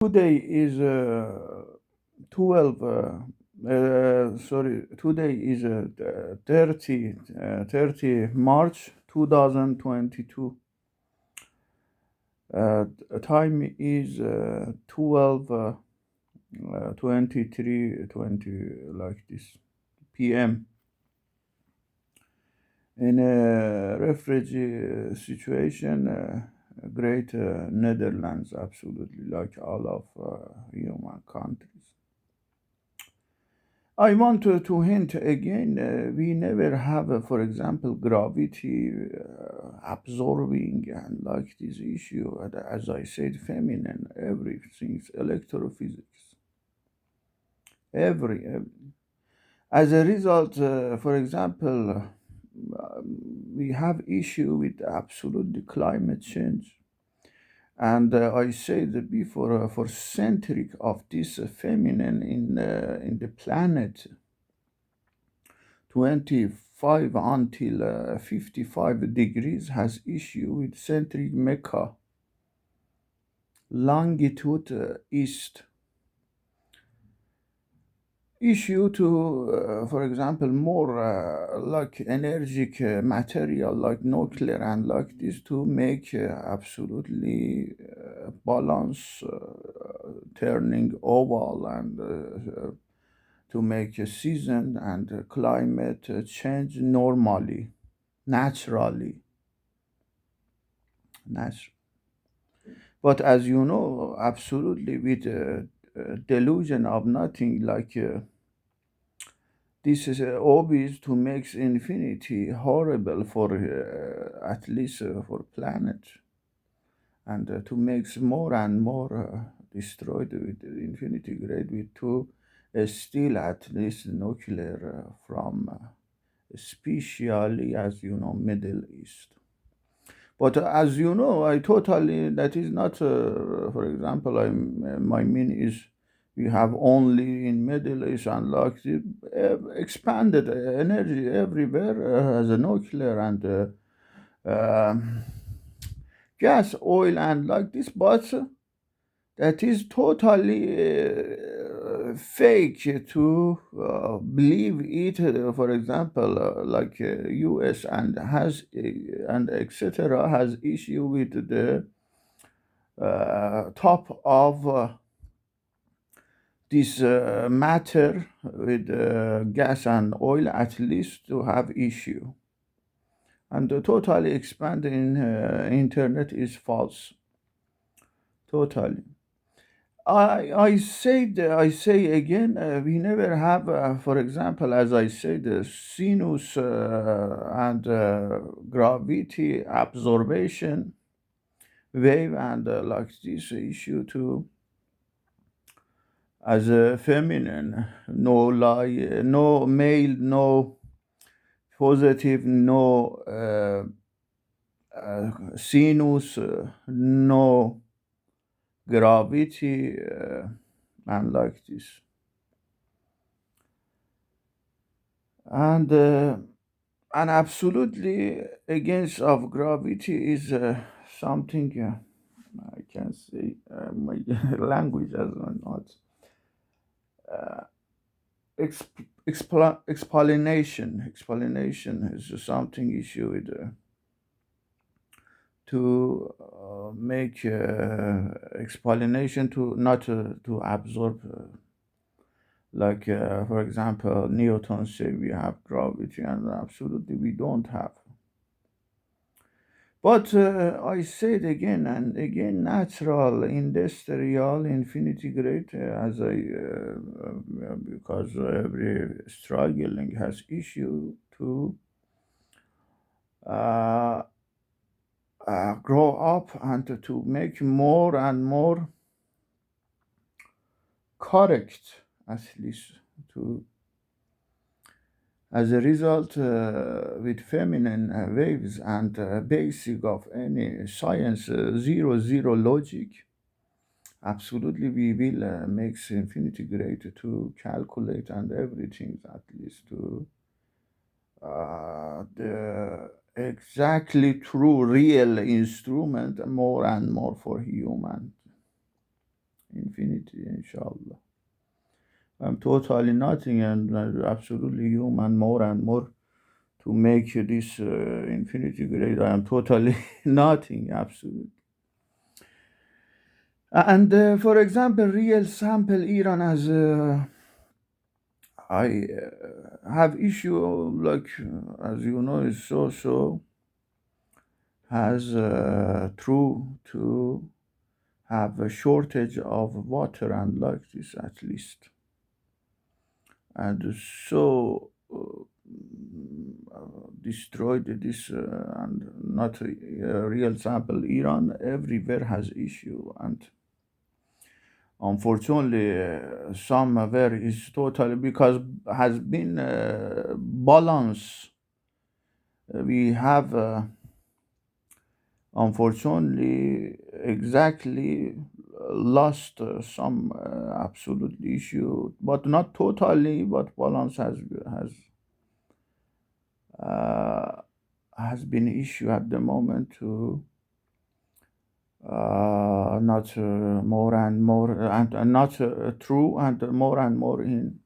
Today is 12. Sorry, today is 30 March 2022. Time is 12 23 20 like this p.m. in a refugee situation. Great Netherlands, absolutely like all of human countries. I want to hint again, we never have, for example, gravity absorbing and like this issue, as I said, feminine, everything's electrophysics, every. As a result, for example, we have issue with absolute climate change. And I said before, for centric of this feminine in the planet, 25 until 55 degrees has issue with centric Mecca, longitude east. Issue to, for example, more like energetic material like nuclear and like this to make absolutely balance, turning oval and to make a season and climate change normally, naturally. Natu- but as you know, absolutely with delusion of nothing like. This is obvious to make infinity horrible for at least for planet, and to make more and more destroyed with infinity grade with to still at least nuclear from especially as you know Middle East. But as you know, I totally that is not. For example, my mean is we have only in Middle East and like the expanded energy everywhere as a nuclear and gas, oil, and like this, but that is totally fake to believe it. For example, like U.S. and has and etc. has issue with the top of this matter with gas and oil at least to have issue, and the totally expanding internet is false, totally. I say again, we never have, for example, as I said, sinus and gravity absorption wave and like this issue too as a feminine, no lie, no male, no positive, no sinus, no gravity, and like this. And absolutely against of gravity is something I can say my language as well not explanation is something issue with to make explanation to not to absorb like for example Newton said we have gravity and absolutely we don't have. But I said again and again, natural, industrial, infinity grade, as because every struggling has issue to uh, grow up and to make more and more correct, at least to as a result, with feminine waves and basic of any science, zero zero logic, absolutely we will make infinity grade to calculate and everything at least to the exactly true real instrument more and more for human. infinity, inshallah. I'm totally nothing and absolutely human more and more to make this infinity great. I am totally nothing, absolutely. And for example, real sample Iran has I have issue like as you know is so has true to have a shortage of water and like this at least, and so destroyed this and not a real sample. Iran everywhere has issue, and unfortunately somewhere is totally because has been balance. We have unfortunately exactly lost some absolute issue, but not totally, but balance uh, has been issue at the moment to not more and more and not true and more in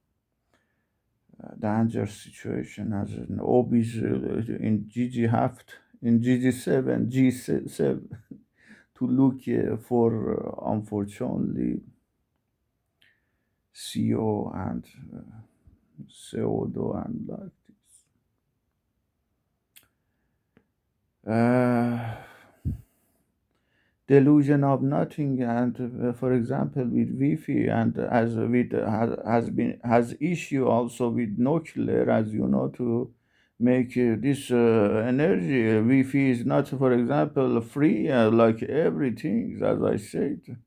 danger situation as an obese in GG Haft in GG7 G7 to look for unfortunately CO and CO2 and like this. Delusion of nothing and for example with Wi-Fi and as with has issue also with nuclear as you know to make this energy Wi-Fi is not for example free like everything as I said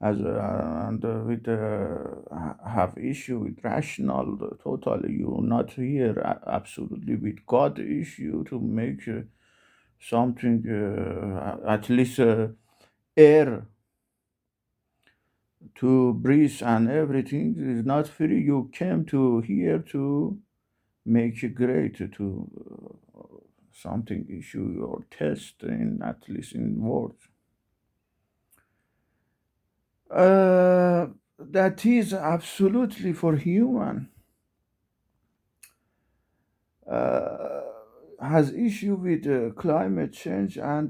as and with have issue with rational totally you not here absolutely with God issue to make something at least air to breathe and everything is not free. You came to here to make it great to something issue or test in at least in words. That is absolutely for human uh, has issue with climate change and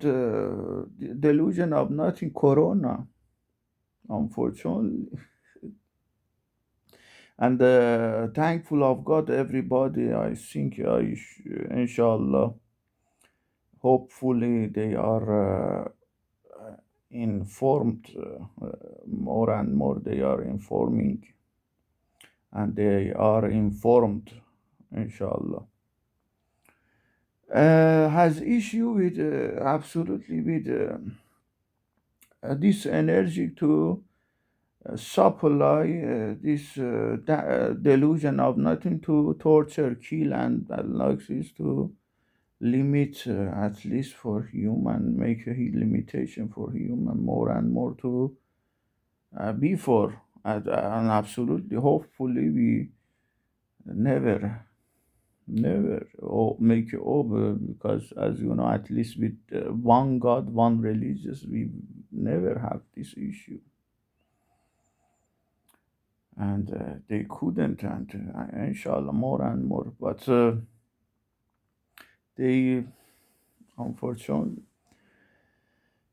delusion of nothing corona unfortunately and thankful of God everybody I think inshallah hopefully they are informed more and more they are informing and they are informed inshallah has issue with absolutely with this energy to supply this delusion of nothing to torture kill and like this to limit at least for human make a limitation for human more and more to before and absolutely hopefully we never make it over because as you know at least with one god one religious we never have this issue and they couldn't and inshallah more and more but they unfortunately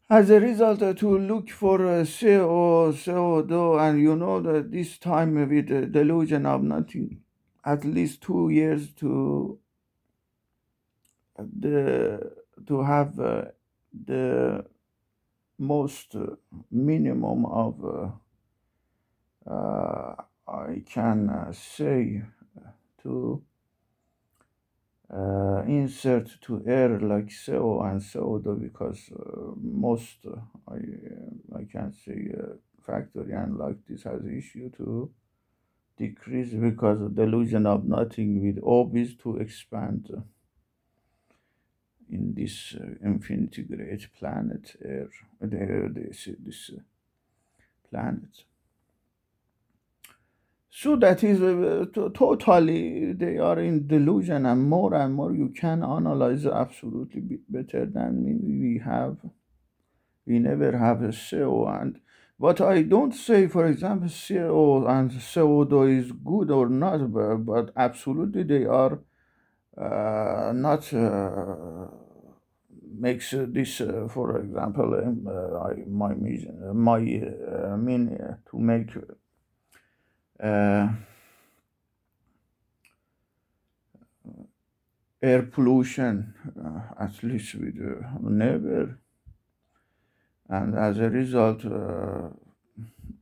as a result to look for CO2 and you know that this time with the delusion of nothing at least 2 years the to have the most minimum of I can say to insert to air like so and so though because most I can say factory and like this has issue to decrease because of delusion of nothing with obvious to expand in this infinity great planet air this planet. So that is totally they are in delusion and more you can analyze absolutely better than we have we never have a show and But I don't say, for example, CO and CO2 is good or not, but absolutely they are not makes this, for example, mean to make uh, air pollution, at least with never, and as a result,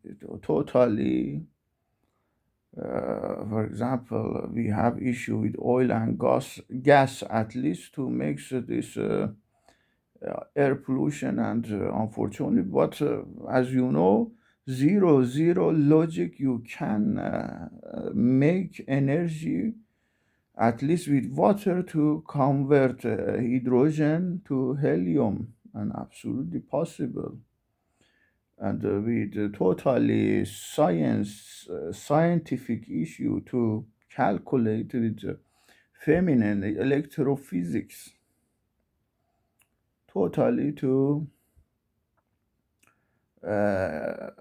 it totally. For example, we have issue with oil and gas at least to make this air pollution, and unfortunately, but as you know, zero zero logic, you can make energy at least with water to convert hydrogen to helium, and absolutely possible. And with totally scientific issue to calculate with feminine electrophysics, totally to uh,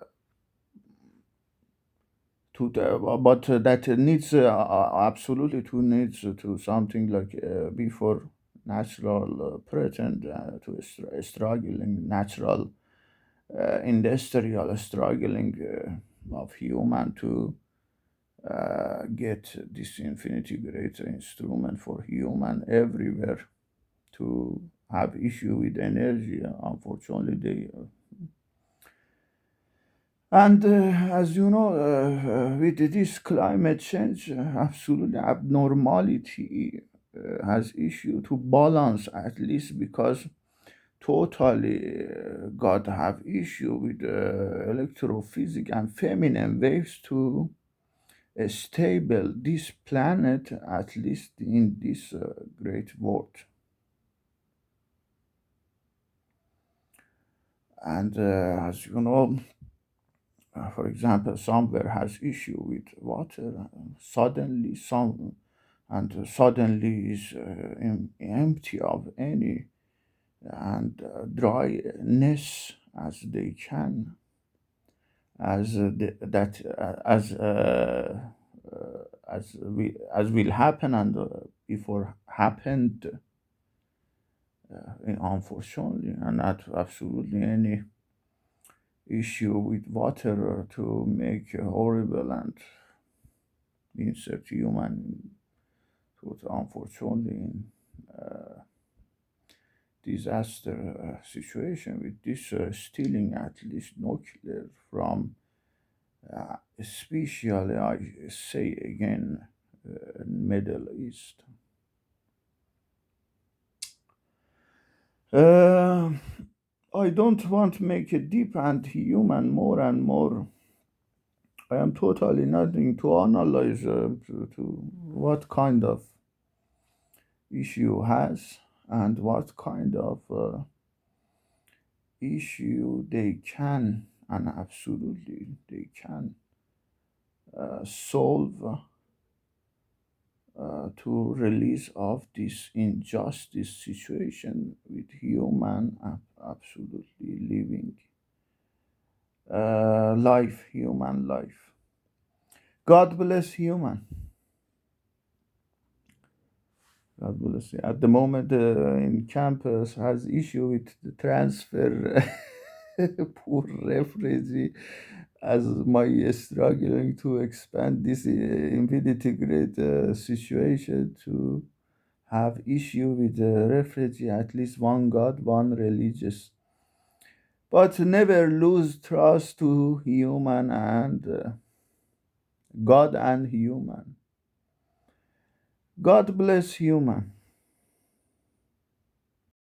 but that needs absolutely to needs to something like before natural pretend to struggling natural industrial struggling of human to get this infinity greater instrument for human everywhere to have issue with energy. Unfortunately, they and as you know, with this climate change, absolutely abnormality has issue to balance at least because totally God have issue with electrophysics and feminine waves to stable this planet at least in this great world. And as you know, for example, somewhere has issue with water, suddenly some and suddenly is empty of any and dryness as they can, as as will happen and before happened, unfortunately, and not absolutely any issue with water to make horrible and insert human to unfortunately in disaster situation with this stealing at least nuclear from especially I say again Middle East. uh, I don't want to make it deep and human more and more. I am totally nothing to analyze to what kind of issue has and what kind of issue they can, and absolutely they can solve to release of this injustice situation with human absolutely living life, human life. God bless human. God bless you. At the moment, in campus has issue with the transfer. Poor refugee, as my struggling to expand this infinity great situation to have issue with the refugee. At least one God, one religious, but never lose trust to human and God and human. God bless human.